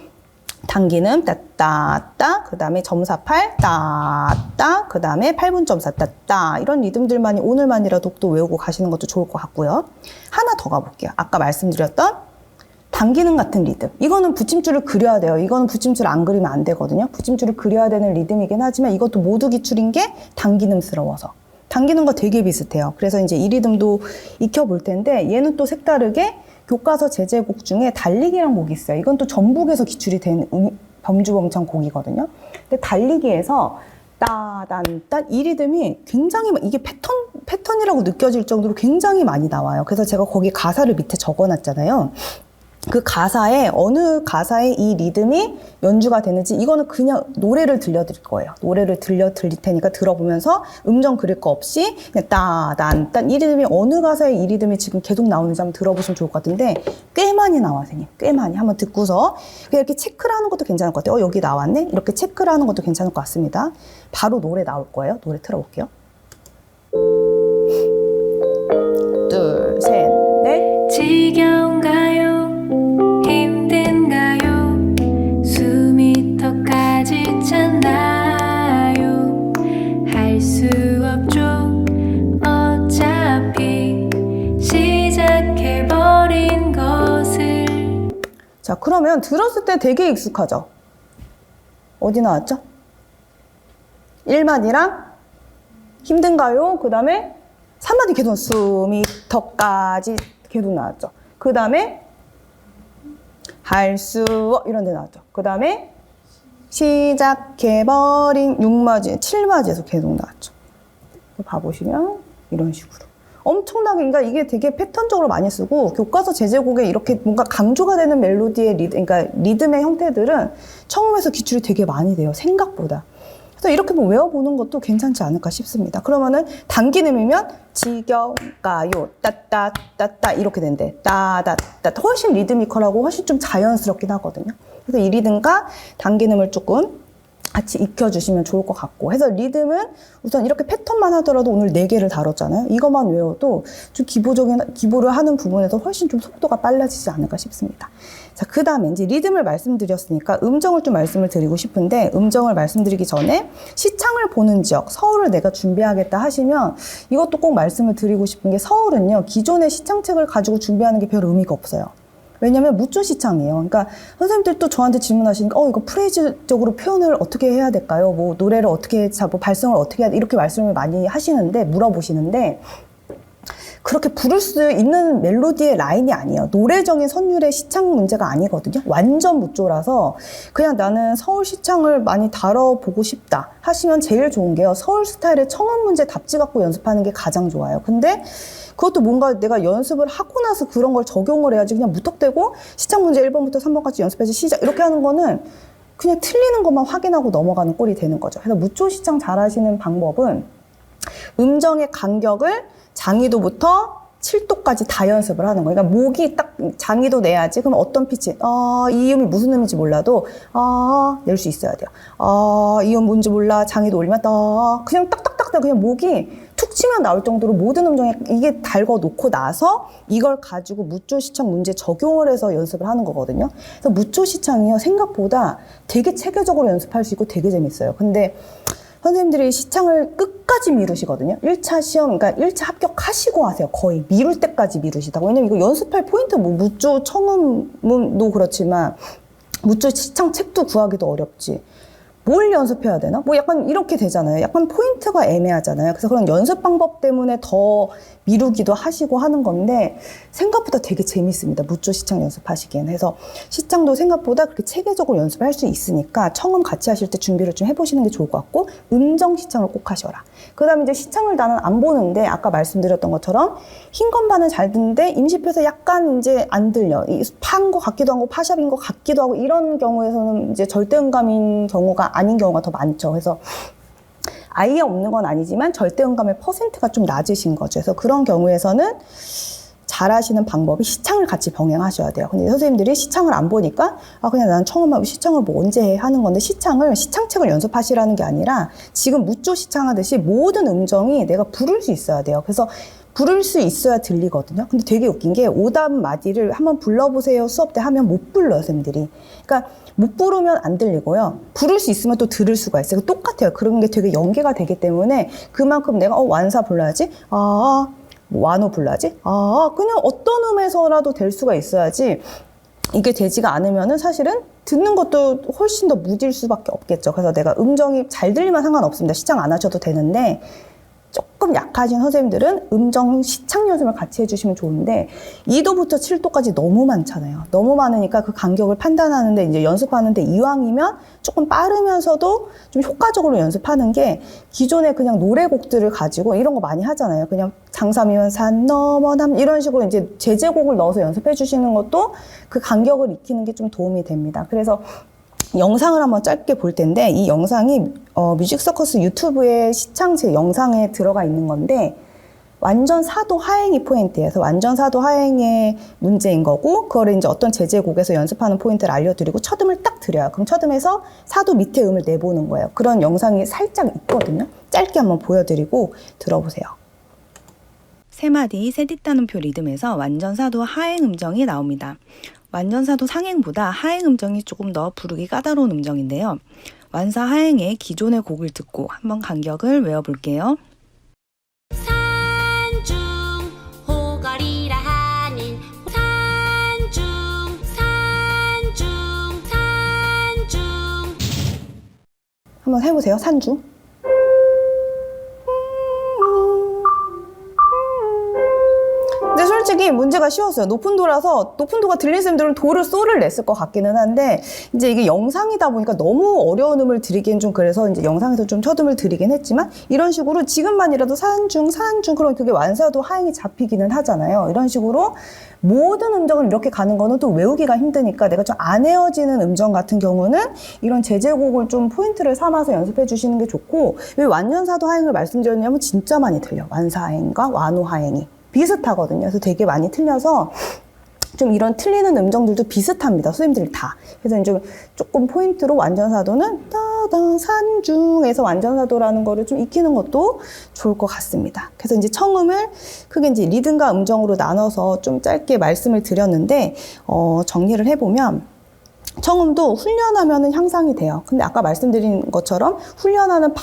단기는 따따따, 그 다음에 점사팔 따따, 그 다음에 8분 점사 따따 이런 리듬들만이 오늘만이라도 또 외우고 가시는 것도 좋을 것 같고요. 하나 더 가볼게요. 아까 말씀드렸던 단기는 같은 리듬. 이거는 붙임줄을 그려야 돼요. 이거는 붙임줄 안 그리면 안 되거든요. 붙임줄을 그려야 되는 리듬이긴 하지만 이것도 모두 기출인 게 단기음스러워서. 단기음과 되게 비슷해요. 그래서 이제 이 리듬도 익혀볼 텐데 얘는 또 색다르게 교과서 제제곡 중에 달리기란 곡이 있어요. 이건 또 전북에서 기출이 된 범주범창 곡이거든요. 근데 달리기에서 따단딴 이 리듬이 굉장히 이게 패턴이라고 느껴질 정도로 굉장히 많이 나와요. 그래서 제가 거기 가사를 밑에 적어놨잖아요. 그 가사에 어느 가사에 이 리듬이 연주가 되는지 이거는 그냥 노래를 들려드릴 거예요. 노래를 들릴 테니까 들어보면서 음정 그릴 거 없이 그냥 따단딴 이 리듬이 어느 가사에 이 리듬이 지금 계속 나오는지 한번 들어보시면 좋을 것 같은데 꽤 많이 나와 선생님. 꽤 많이 한번 듣고서 그냥 이렇게 체크를 하는 것도 괜찮을 것 같아요. 여기 나왔네? 이렇게 체크를 하는 것도 괜찮을 것 같습니다. 바로 노래 나올 거예요. 노래 틀어볼게요. 둘, 셋, 넷. 지겨운가요? 힘든가요? 숨이 턱까지 찼나요? 할 수 없죠. 자, 그러면 들었을 때 되게 익숙하죠? 어디 나왔죠? 1마디랑 힘든가요? 그 다음에 3마디 계속 숨이 턱까지 계속 나왔죠. 그 다음에 할 수 이런 데 나왔죠. 그 다음에 시작해버린 6마디, 7마디에서 계속 나왔죠. 봐보시면 이런 식으로. 엄청나게, 그러니까 이게 되게 패턴적으로 많이 쓰고 교과서 제제곡에 이렇게 뭔가 강조가 되는 멜로디의 그러니까 리듬의 형태들은 처음에서 기출이 되게 많이 돼요. 생각보다. 그래서 이렇게 뭐 외워보는 것도 괜찮지 않을까 싶습니다. 그러면은 단기음이면 지겨운가요? 따따따따 이렇게 된대. 따따따 훨씬 리드미컬하고 훨씬 좀 자연스럽긴 하거든요. 그래서 이 리듬과 단기음을 조금 같이 익혀주시면 좋을 것 같고 해서 리듬은 우선 이렇게 패턴만 하더라도 오늘 4개를 다뤘잖아요. 이것만 외워도 좀 기보를 하는 부분에서 훨씬 좀 속도가 빨라지지 않을까 싶습니다. 자, 그 다음에 이제 리듬을 말씀드렸으니까 음정을 좀 말씀을 드리고 싶은데 음정을 말씀드리기 전에 시창을 보는 지역, 서울을 내가 준비하겠다 하시면 이것도 꼭 말씀을 드리고 싶은 게 서울은요, 기존의 시창책을 가지고 준비하는 게 별 의미가 없어요. 왜냐면 무조 시창이에요. 그러니까 선생님들도 저한테 질문하시니까 이거 프레이즈적으로 표현을 어떻게 해야 될까요? 뭐 노래를 어떻게 잡고 발성을 어떻게 해야 돼? 이렇게 말씀을 많이 하시는데 물어보시는데 그렇게 부를 수 있는 멜로디의 라인이 아니에요. 노래적인 선율의 시창 문제가 아니거든요. 완전 무조라서 그냥 나는 서울 시창을 많이 다뤄보고 싶다 하시면 제일 좋은 게요. 서울 스타일의 청원 문제 답지 갖고 연습하는 게 가장 좋아요. 근데 그것도 뭔가 내가 연습을 하고 나서 그런 걸 적용을 해야지 그냥 무턱대고 시창 문제 1번부터 3번까지 연습해서 시작 이렇게 하는 거는 그냥 틀리는 것만 확인하고 넘어가는 꼴이 되는 거죠. 그래서 무조 시창 잘 하시는 방법은 음정의 간격을 장이도부터 7도까지 다 연습을 하는 거예요. 그러니까 목이 딱 장이도 내야지. 그럼 어떤 피치? 이 음이 무슨 음인지 몰라도 낼 수 있어야 돼요. 이 음 뭔지 몰라. 장이도 올리면 그냥 딱딱딱 그냥 목이 툭 치면 나올 정도로 모든 음정에 이게 달궈 놓고 나서 이걸 가지고 무조 시창 문제 적용을 해서 연습을 하는 거거든요. 그래서 무조 시창이요 생각보다 되게 체계적으로 연습할 수 있고 되게 재밌어요. 근데 선생님들이 시창을 끝까지 미루시거든요. 1차 시험, 그러니까 1차 합격하시고 하세요. 거의 미룰 때까지 미루시다고. 왜냐면 이거 연습할 포인트, 뭐 무조 청음도 그렇지만 무조 시창 책도 구하기도 어렵지. 뭘 연습해야 되나? 뭐 약간 이렇게 되잖아요. 약간 포인트가 애매하잖아요. 그래서 그런 연습 방법 때문에 더 미루기도 하시고 하는 건데 생각보다 되게 재밌습니다. 무조 시창 연습하시기엔. 해서 시창도 생각보다 그렇게 체계적으로 연습을 할 수 있으니까 청음 같이 하실 때 준비를 좀 해보시는 게 좋을 것 같고 음정 시창을 꼭 하셔라. 그 다음에 이제 시창을 나는 안 보는데 아까 말씀드렸던 것처럼 흰 건반은 잘 듣는데 임시표에서 약간 이제 안 들려. 파인 것 같기도 하고 파샵인 것 같기도 하고 이런 경우에서는 이제 절대음감인 경우가 아닌 경우가 더 많죠. 그래서 아예 없는 건 아니지만 절대음감의 퍼센트가 좀 낮으신 거죠. 그래서 그런 경우에서는 잘 하시는 방법이 시창을 같이 병행하셔야 돼요. 근데 선생님들이 시창을 안 보니까 그냥 난 처음 시창을 뭐 언제 해 하는 건데 시창책을 연습하시라는 게 아니라 지금 무조 시창하듯이 모든 음정이 내가 부를 수 있어야 돼요. 그래서 부를 수 있어야 들리거든요. 근데 되게 웃긴 게 오답 마디를 한번 불러보세요 수업 때 하면 못 불러요, 선생님들이. 그러니까 못 부르면 안 들리고요. 부를 수 있으면 또 들을 수가 있어요. 똑같아요. 그런 게 되게 연계가 되기 때문에 그만큼 내가 완사 불러야지. 뭐 완호 불러야지. 그냥 어떤 음에서라도 될 수가 있어야지. 이게 되지가 않으면은 사실은 듣는 것도 훨씬 더 무딜 수밖에 없겠죠. 그래서 내가 음정이 잘 들리면 상관없습니다. 시창 안 하셔도 되는데 조금 약하신 선생님들은 음정 시창 연습을 같이 해주시면 좋은데 2도부터 7도까지 너무 많잖아요. 너무 많으니까 그 간격을 판단하는데 이제 연습하는데 이왕이면 조금 빠르면서도 좀 효과적으로 연습하는 게 기존에 그냥 노래곡들을 가지고 이런 거 많이 하잖아요. 그냥 장삼이면 산 넘어 남 이런 식으로 이제 제제곡을 넣어서 연습해 주시는 것도 그 간격을 익히는 게 좀 도움이 됩니다. 그래서 영상을 한번 짧게 볼 텐데 이 영상이 뮤직 서커스 유튜브에 시창 제 영상에 들어가 있는 건데 완전 사도 하행이 포인트예요. 그래서 완전 사도 하행의 문제인 거고 그거를 이제 어떤 제제곡에서 연습하는 포인트를 알려드리고 첫음을 딱 드려요. 그럼 첫음에서 사도 밑에 음을 내보는 거예요. 그런 영상이 살짝 있거든요. 짧게 한번 보여드리고 들어보세요. 세 마디 세디따num표 리듬에서 완전 사도 하행 음정이 나옵니다. 완전사도 상행보다 하행 음정이 조금 더 부르기 까다로운 음정인데요. 완사 하행의 기존의 곡을 듣고 한번 간격을 외워볼게요. 산중 호걸이라 하는 산중 한번 해보세요. 산주. 근데 솔직히 문제가 쉬웠어요. 높은 도라서 높은 도가 들린 쌤들은 도를 소를 냈을 것 같기는 한데 이제 이게 영상이다 보니까 너무 어려운 음을 드리기엔 좀 그래서 이제 영상에서 좀 첫음을 드리긴 했지만 이런 식으로 지금만이라도 산중 그럼 그게 완사도 하행이 잡히기는 하잖아요. 이런 식으로 모든 음정을 이렇게 가는 거는 또 외우기가 힘드니까 내가 좀 안 외워지는 음정 같은 경우는 이런 제제곡을 좀 포인트를 삼아서 연습해 주시는 게 좋고 왜 완전사도 하행을 말씀드렸냐면 진짜 많이 틀려. 완사하행과 완호하행이. 비슷하거든요. 그래서 되게 많이 틀려서 좀 이런 틀리는 음정들도 비슷합니다. 선생님들이 다. 그래서 이제 조금 포인트로 완전사도는 따다 산중에서 완전사도라는 거를 좀 익히는 것도 좋을 것 같습니다. 그래서 이제 청음을 크게 이제 리듬과 음정으로 나눠서 좀 짧게 말씀을 드렸는데 정리를 해보면 청음도 훈련하면은 향상이 돼요. 근데 아까 말씀드린 것처럼 훈련하는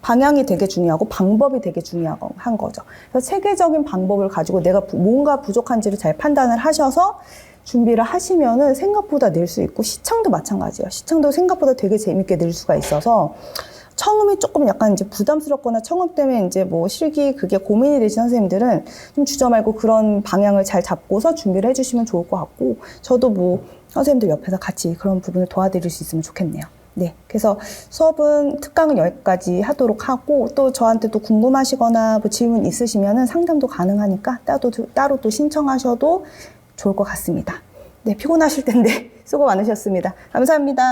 방향이 되게 중요하고 방법이 되게 중요한 거죠. 그래서 체계적인 방법을 가지고 내가 뭔가 부족한지를 잘 판단을 하셔서 준비를 하시면은 생각보다 늘 수 있고 시청도 마찬가지예요. 시청도 생각보다 되게 재밌게 늘 수가 있어서 청음이 조금 약간 이제 부담스럽거나 청음 때문에 이제 뭐 실기 그게 고민이 되신 선생님들은 좀 주저 말고 그런 방향을 잘 잡고서 준비를 해주시면 좋을 것 같고 저도 뭐 선생님들 옆에서 같이 그런 부분을 도와드릴 수 있으면 좋겠네요. 네, 그래서 수업은 특강은 여기까지 하도록 하고 또 저한테 또 궁금하시거나 뭐 질문 있으시면은 상담도 가능하니까 따로 또 신청하셔도 좋을 것 같습니다. 네, 피곤하실 텐데 수고 많으셨습니다. 감사합니다.